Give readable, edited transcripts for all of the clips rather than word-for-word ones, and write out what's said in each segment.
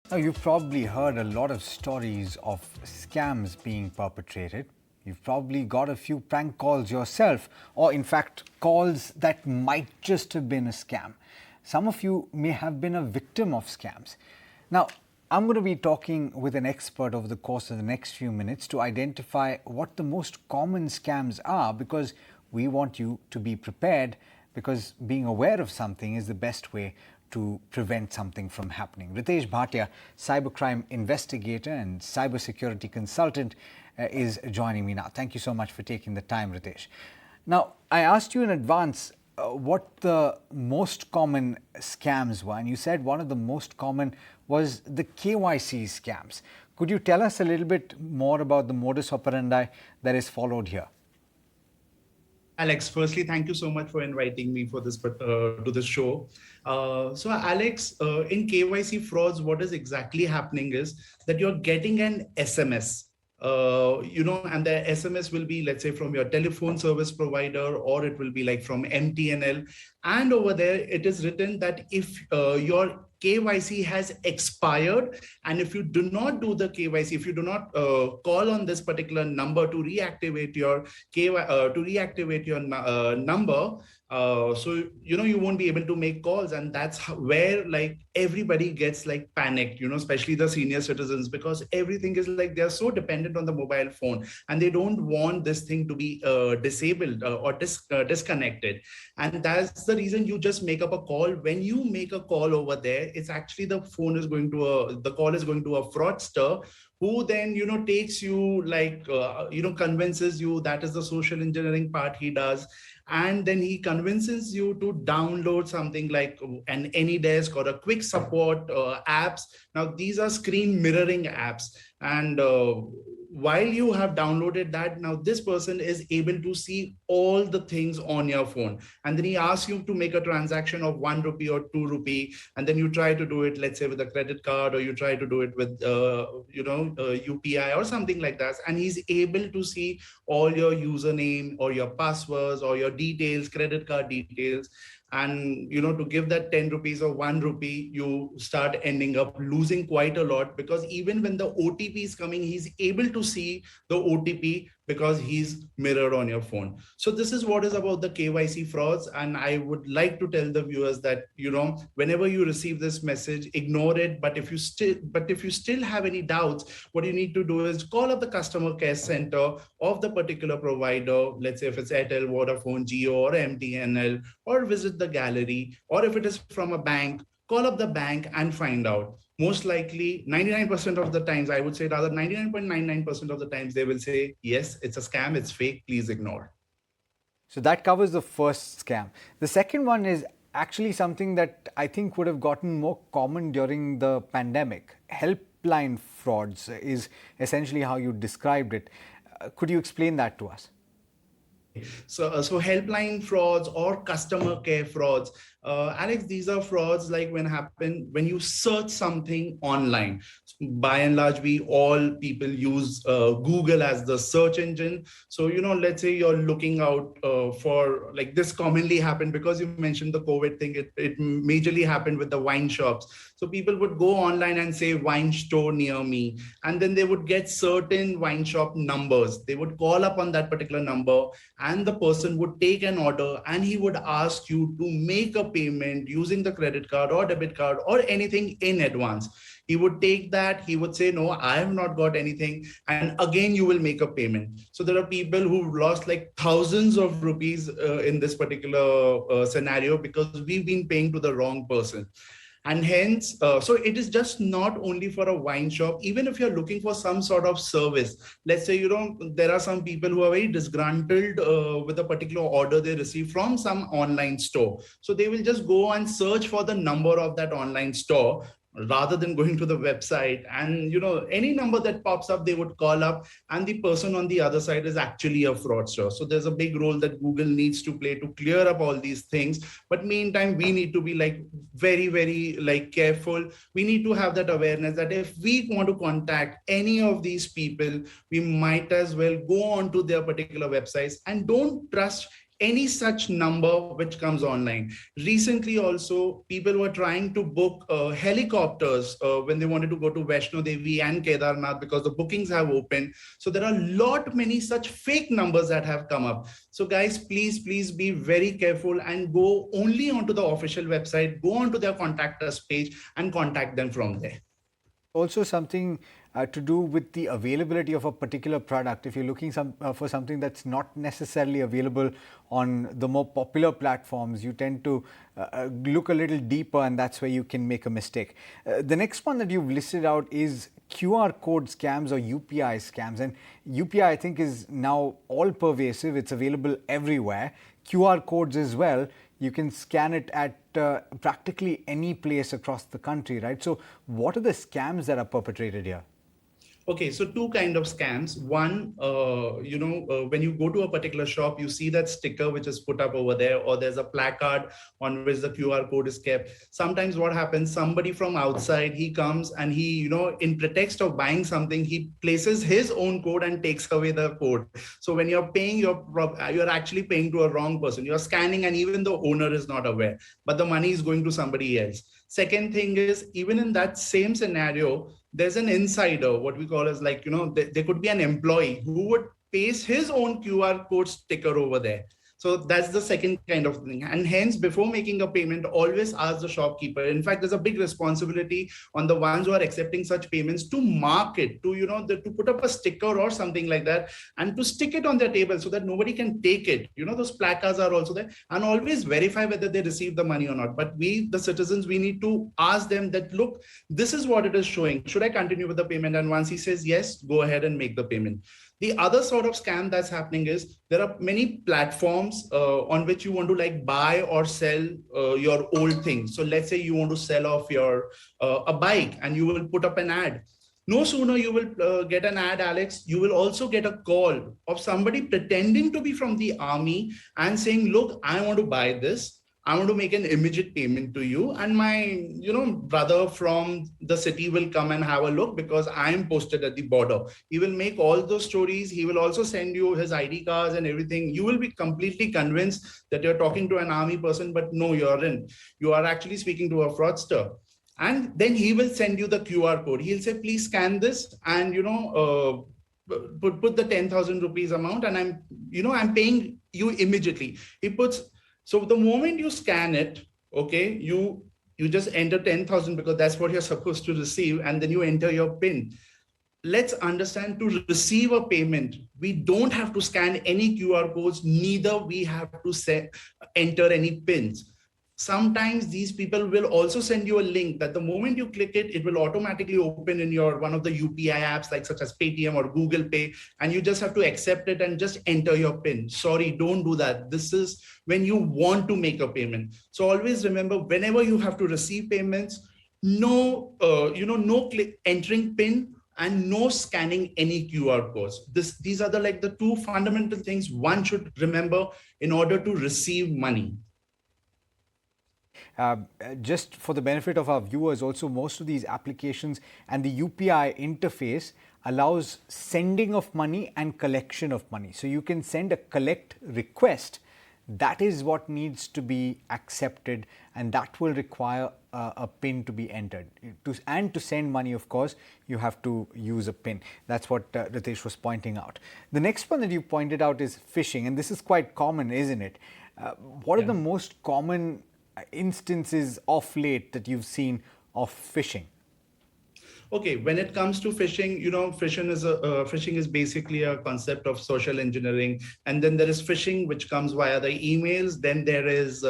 Now, you've probably heard a lot of stories of scams being perpetrated. You've probably got a few prank calls yourself, or in fact, calls that might just have been a scam. Some of you may have been a victim of scams. Now, I'm going to be talking with an expert over the course of the next few minutes to identify what the most common scams are, because we want you to be prepared, because being aware of something is the best way to prevent something from happening. Ritesh Bhatia, cybercrime investigator and cybersecurity consultant, is joining me now. Thank you so much for taking the time, Ritesh. Now, I asked you in advance what the most common scams were, and you said one of the most common was the KYC scams. Could you tell us a little bit more about the modus operandi that is followed here? Alex, firstly, thank you so much for inviting me for this to this show. So, Alex, in KYC frauds, what is exactly happening is that you're getting an SMS, and the SMS will be, let's say, from your telephone service provider, or it will be like from MTNL. And over there, it is written that if your KYC has expired, and if you do not do the KYC, if you do not call on this particular number to reactivate your number, so you won't be able to make calls, and that's where like everybody gets like panicked, especially the senior citizens, because everything is like they're so dependent on the mobile phone, and they don't want this thing to be disabled or disconnected. And that's the reason you just make up a call. When you make a call over there, it's actually the call is going to a fraudster, who then takes you like convinces you. That is the social engineering part he does. And then he convinces you to download something like an AnyDesk or a quick support apps. Now these are screen mirroring apps, and while you have downloaded that, now this person is able to see all the things on your phone, and then he asks you to make a transaction of 1 rupee or 2 rupee, and then you try to do it, let's say, with a credit card, or you try to do it with UPI or something like that, and he's able to see all your username or your passwords or your details, credit card details. And to give that 10 rupees or 1 rupee, you start ending up losing quite a lot, because even when the OTP is coming, he's able to see the OTP because he's mirrored on your phone. So this is what is about the KYC frauds. And I would like to tell the viewers that whenever you receive this message, ignore it. But if you still have any doubts, what you need to do is call up the customer care center of the particular provider. Let's say if it's Airtel, Vodafone, Jio, or MTNL, or visit the gallery. Or if it is from a bank, call up the bank and find out. Most likely 99% of the times, I would say rather 99.99% of the times, they will say, yes, it's a scam, it's fake, please ignore. So that covers the first scam. The second one is actually something that I think would have gotten more common during the pandemic. Helpline frauds is essentially how you described it. Could you explain that to us? So helpline frauds or customer care frauds, Alex, these are frauds like when you search something online. By and large, we all people use Google as the search engine. So let's say you're looking out for, like, this commonly happened because you mentioned the COVID thing. It majorly happened with the wine shops. So people would go online and say wine store near me, and then they would get certain wine shop numbers. They would call up on that particular number, and the person would take an order, and he would ask you to make a payment using the credit card or debit card or anything in advance. He would take that, he would say, no, I have not got anything, and again you will make a payment. So there are people who've lost like thousands of rupees in this particular scenario, because we've been paying to the wrong person. And hence, so it is just not only for a wine shop. Even if you're looking for some sort of service, let's say, there are some people who are very disgruntled with a particular order they receive from some online store. So they will just go and search for the number of that online store, rather than going to the website. And any number that pops up, they would call up, and the person on the other side is actually a fraudster. So there's a big role that Google needs to play to clear up all these things. But meantime, we need to be like very, very like careful. We need to have that awareness that if we want to contact any of these people, we might as well go on to their particular websites, and don't trust any such number which comes online. Recently also, people were trying to book helicopters when they wanted to go to Vaishno Devi and Kedarnath because the bookings have opened. So there are many such fake numbers that have come up. So guys, please be very careful and go only onto the official website, go onto their contact us page and contact them from there. Also something to do with the availability of a particular product. If you're looking for something that's not necessarily available on the more popular platforms, you tend to look a little deeper, and that's where you can make a mistake. The next one that you've listed out is QR code scams or UPI scams. And UPI, I think, is now all pervasive. It's available everywhere. QR codes as well. You can scan it at practically any place across the country, right? So what are the scams that are perpetrated here? Okay, so two kind of scams. One, when you go to a particular shop, you see that sticker which is put up over there, or there's a placard on which the QR code is kept. Sometimes what happens, somebody from outside, he comes and he, in pretext of buying something, he places his own code and takes away the code. So when you're paying, you're actually paying to a wrong person. You're scanning and even the owner is not aware, but the money is going to somebody else. Second thing is, even in that same scenario, there's an insider, what we call as there could be an employee who would paste his own QR code sticker over there. So that's the second kind of thing. And hence, before making a payment, always ask the shopkeeper. In fact, there's a big responsibility on the ones who are accepting such payments to mark it, to put up a sticker or something like that, and to stick it on their table so that nobody can take it. Those placards are also there, and always verify whether they receive the money or not. But we, the citizens, we need to ask them that, look, this is what it is showing. Should I continue with the payment? And once he says yes, go ahead and make the payment. The other sort of scam that's happening is there are many platforms on which you want to buy or sell your old things. So let's say you want to sell off your a bike, and you will put up an ad. No sooner you will get an ad, Alex, you will also get a call of somebody pretending to be from the army and saying, look, I want to buy this. I want to make an immediate payment to you, and my brother from the city will come and have a look because I am posted at the border. He will make all those stories. He will also send you his ID cards and everything. You will be completely convinced that you're talking to an army person, but no, you are actually speaking to a fraudster. And then he will send you the QR code. He'll say, please scan this and put the 10,000 rupees amount, and I'm paying you immediately. So the moment you scan it, okay, you just enter 10,000 because that's what you're supposed to receive, and then you enter your PIN. Let's understand, to receive a payment, we don't have to scan any QR codes, neither we have to enter any PINs. Sometimes these people will also send you a link that the moment you click it, it will automatically open in your one of the UPI apps such as Paytm or Google Pay, and you just have to accept it and just enter your PIN. Sorry, don't do that. This is when you want to make a payment. So always remember, whenever you have to receive payments, no entering PIN and no scanning any QR codes. These are the two fundamental things one should remember in order to receive money. Just for the benefit of our viewers, also, most of these applications and the UPI interface allows sending of money and collection of money. So you can send a collect request. That is what needs to be accepted, and that will require a PIN to be entered. To send money, of course, you have to use a PIN. That's what Ritesh was pointing out. The next one that you pointed out is phishing, and this is quite common, isn't it? What are the most common instances of late that you've seen of phishing? Okay, when it comes to phishing, phishing is basically a concept of social engineering, and then there is phishing which comes via the emails. Then there is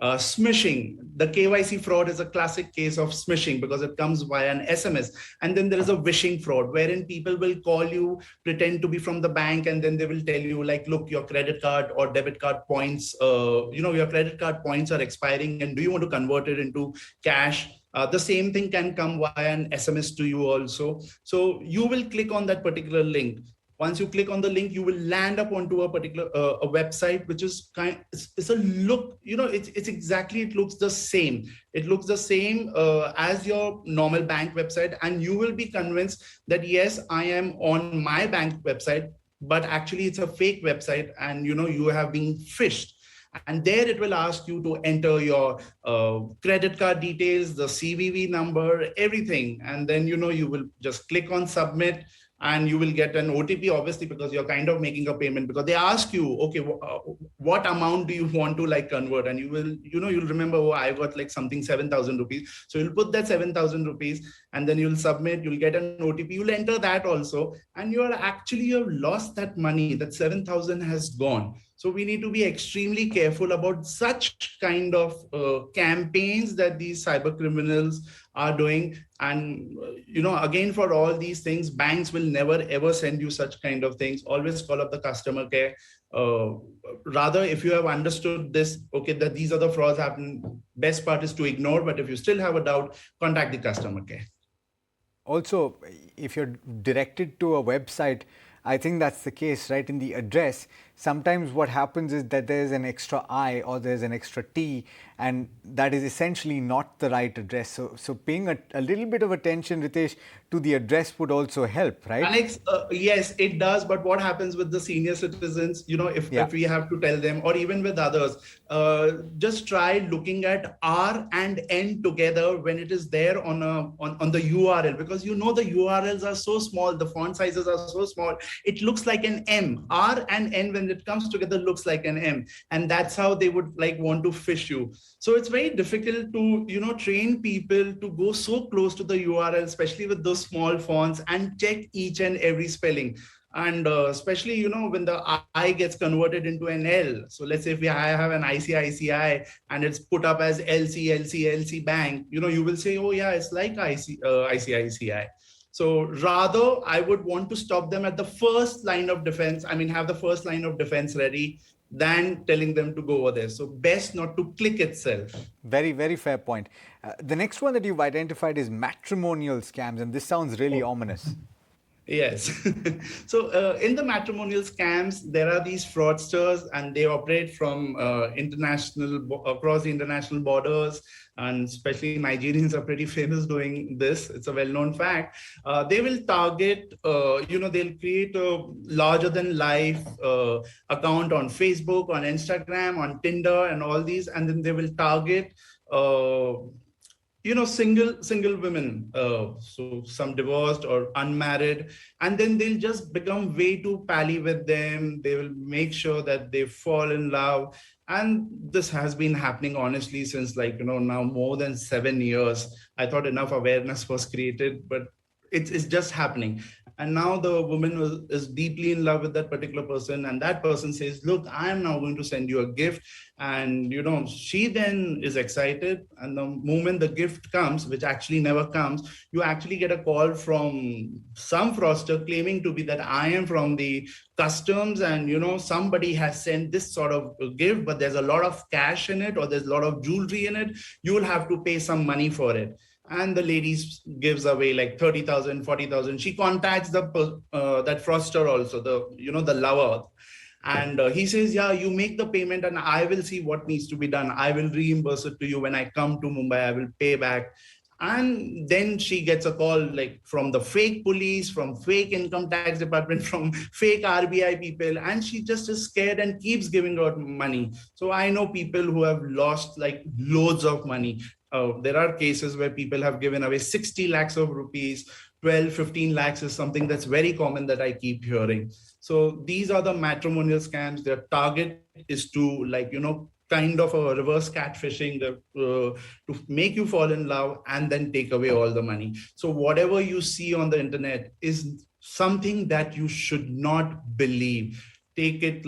smishing. The KYC fraud is a classic case of smishing because it comes via an SMS. And then there is a wishing fraud, wherein people will call you, pretend to be from the bank, and then they will tell you look, your credit card or debit card points, your credit card points are expiring, and do you want to convert it into cash? The same thing can come via an SMS to you also. So you will click on that particular link. Once you click on the link, you will land up onto a particular a website, which is it's a look, it looks the same. It looks the same as your normal bank website, and you will be convinced that yes, I am on my bank website. but actually it's a fake website, and you have been phished. And there it will ask you to enter your credit card details, the CVV number, everything. And then, you will just click on submit, and you will get an OTP, obviously, because you're kind of making a payment, because they ask you, okay, what amount do you want to like convert? And you will, you'll remember, oh, I got like something 7,000 rupees. So you'll put that 7,000 rupees, and then you'll submit, you'll get an OTP, you'll enter that also. And you've lost that money, that 7,000 has gone. So we need to be extremely careful about such kind of campaigns that these cyber criminals are doing. And, again, for all these things, banks will never, ever send you such kind of things. Always call up the customer care. Rather, if you have understood this, okay, that these are the frauds happen, best part is to ignore. But if you still have a doubt, contact the customer care. Also, if you're directed to a website, I think that's the case, right? In the address, sometimes what happens is that there's an extra I or there's an extra T, and that is essentially not the right address. So paying a little bit of attention, Ritesh, to the address would also help, right? Alex, yes, it does. But what happens with the senior citizens, if we have to tell them, or even with others, just try looking at R and N together when it is there on the URL, because the URLs are so small, the font sizes are so small, it looks like an M. R and N, when it comes together, looks like an M, and that's how they would want to phish you. So it's very difficult to train people to go so close to the URL, especially with those small fonts, and check each and every spelling. And especially when the I gets converted into an L. So let's say if I have an ICICI and it's put up as LC Bank, you will say, oh yeah, it's like ICICI. So rather, I would want to stop them at the first line of defense. Have the first line of defense ready, than telling them to go over there. So best not to click itself. Very, very fair point. The next one that you've identified is matrimonial scams, and this sounds really ominous. Yes. So in the matrimonial scams, there are these fraudsters, and they operate from across the international borders. And especially Nigerians are pretty famous doing this. It's a well-known fact. They will target, they'll create a larger than life account on Facebook, on Instagram, on Tinder, and all these. And then they will target, single women, so some divorced or unmarried, and then they'll just become way too pally with them. They will make sure that they fall in love. And this has been happening, honestly, since now more than 7 years. I thought enough awareness was created, but it's just happening. And now the woman is deeply in love with that particular person, and that person says, look, I am now going to send you a gift. And she then is excited, and the moment the gift comes, which actually never comes, you actually get a call from some fraudster claiming to be that I am from the customs, and somebody has sent this sort of gift, but there's a lot of cash in it, or there's a lot of jewelry in it. You will have to pay some money for it. And the lady gives away like 30,000, 40,000. She contacts that fraudster also, the lover. And he says, yeah, you make the payment and I will see what needs to be done. I will reimburse it to you when I come to Mumbai. I will pay back. And then she gets a call from the fake police, from fake income tax department, from fake RBI people. And she just is scared and keeps giving out money. So I know people who have lost loads of money. There are cases where people have given away 60 lakhs of rupees. 12, 15 lakhs is something that's very common that I keep hearing. So these are the matrimonial scams. Their target is to kind of a reverse catfishing, to make you fall in love and then take away all the money. So whatever you see on the internet is something that you should not believe. Take it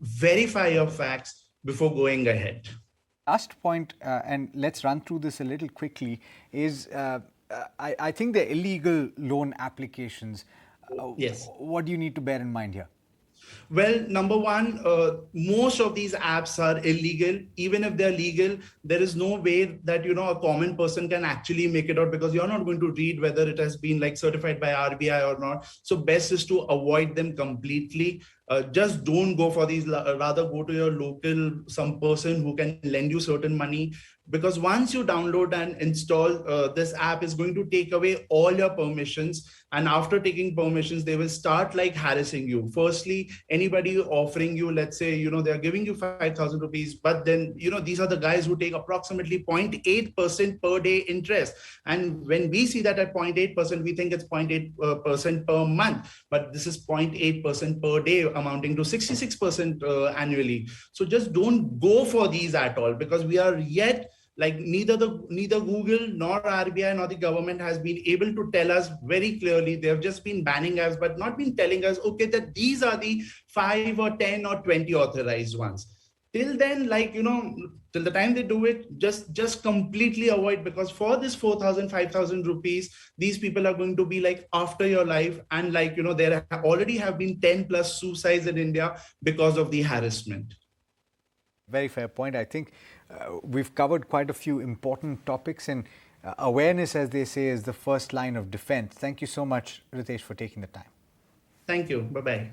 verify your facts before going ahead. Last point, and let's run through this a little quickly, is I think the illegal loan applications. Yes. What do you need to bear in mind here? Well, number one, most of these apps are illegal. Even if they're legal, there is no way that, a common person can actually make it out, because you're not going to read whether it has been certified by RBI or not. So best is to avoid them completely. Just don't go for these. Rather go to your local, some person who can lend you certain money. because once you download and install this app is going to take away all your permissions, and after taking permissions they will start like harassing you. Firstly, anybody offering you, let's say, they're giving you 5,000 rupees, but then these are the guys who take approximately 0.8% per day interest, and when we see that at 0.8%, we think it's 0.8% per month, but this is 0.8% per day, amounting to 66% annually. So just don't go for these at all, because we are yet, like, neither Google nor RBI nor the government has been able to tell us very clearly. They have just been banning us, but not been telling us, okay, that these are the 5 or 10 or 20 authorized ones. Till then, like, till the time they do it, just completely avoid, because for this 4,000, 5,000 rupees, these people are going to be like after your life. And like, there already have been 10 plus suicides in India because of the harassment. Very fair point. I think we've covered quite a few important topics, and awareness, as they say, is the first line of defense. Thank you so much, Ritesh, for taking the time. Thank you. Bye-bye.